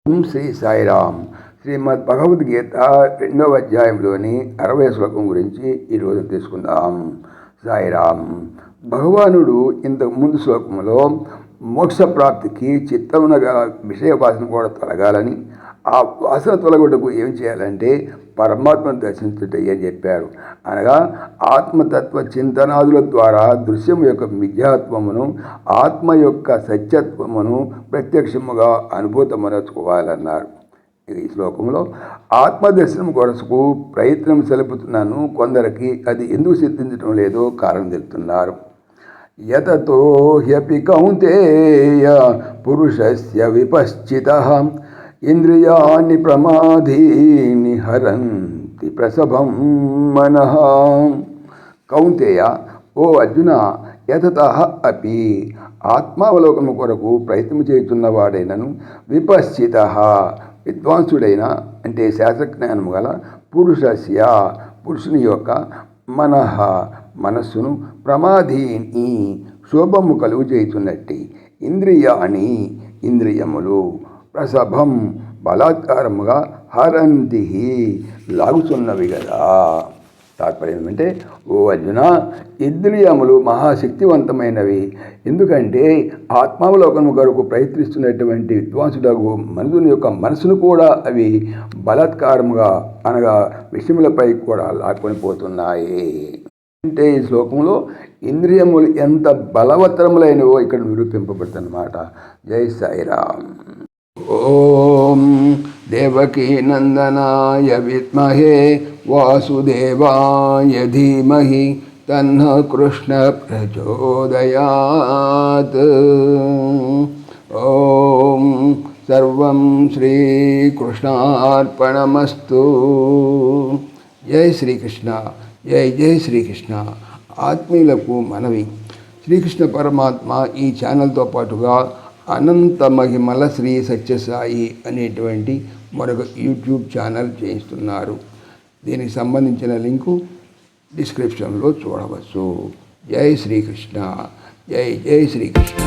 ఓం శ్రీ సాయిరామ్. శ్రీమద్ భగవద్గీత 2వ అధ్యాయంలోని 60వ శ్లోకం గురించి ఈరోజు తీసుకుందాం. సాయిరామ్. భగవానుడు ఇంతకు ముందు శ్లోకంలో మోక్షప్రాప్తికి చిత్తమునగా విషయ వాసన కూడా తొలగాలని, ఆ వాసన తొలగొట్టుకు ఏం చేయాలంటే పరమాత్మను దర్శించుటయ్యే చెప్పారు. అనగా ఆత్మతత్వ చింతనాదుల ద్వారా దృశ్యం యొక్క మిథ్యాత్వమును, ఆత్మ యొక్క సత్యత్వమును ప్రత్యక్షముగా అనుభూతమనర్చుకోవాలన్నారు. ఈ శ్లోకంలో ఆత్మదర్శనం కొరకు ప్రయత్నం సెలుపుతున్నాను, కొందరికి అది ఎందుకు సిద్ధించడం లేదో కారణం తెలుపుతున్నారు. యతతో హ్యపి కౌంతేయ పురుషస్య విపశ్చితః ఇంద్రియాణి ప్రమాదీని హరంతి ప్రసభం మనః. కౌంతేయ, ఓ అర్జున, యతతః అపి, ఆత్మావలోకము కొరకు ప్రయత్నం చేయుచున్నవాడైనను, విపశ్చితః, విద్వాంసుడైన అంటే శాస్త్రజ్ఞానము గల, పురుషస్య, పురుషుని యొక్క, మనః, మనస్సును, ప్రమాదీని, శోభము కలుగు చేయుచున్నట్టి, ఇంద్రియాణి, ఇంద్రియములు, ప్రసభం, బలాత్కారముగా, హరంతి, లాగుతున్నవి కదా. తాత్పర్యం ఏమంటే, ఓ అర్జున, ఇంద్రియములు మహాశక్తివంతమైనవి. ఎందుకంటే ఆత్మావలోకము కొరకు ప్రయత్నిస్తున్నటువంటి విద్వాంసులకు మనుషుని యొక్క మనసును కూడా అవి బలాత్కారముగా అనగా విషయములపై కూడా లాక్కొని పోతున్నాయి. అంటే ఈ శ్లోకంలో ఇంద్రియములు ఎంత బలవత్తరములైనవో ఇక్కడ నిరూపింపబడుతుందన్నమాట. జై సాయిరామ్. ఓం దేవకీ నందనాయ విద్మహే వాసుదేవాయ ధీమహి తన్నః కృష్ణ ప్రచోదయాత్. ఓం సర్వం శ్రీకృష్ణార్పణమస్తు. జై శ్రీకృష్ణ. జై జై శ్రీకృష్ణ. ఆత్మీయులకు మనవి, శ్రీకృష్ణ పరమాత్మ ఈ ఛానల్తో పాటుగా అనంత మహిమల శ్రీ సత్యసాయి అనేటువంటి మరొక యూట్యూబ్ ఛానల్ చేయిస్తున్నారు. దీనికి సంబంధించిన లింకు డిస్క్రిప్షన్లో చూడవచ్చు. జై శ్రీకృష్ణ. జై జై శ్రీకృష్ణ.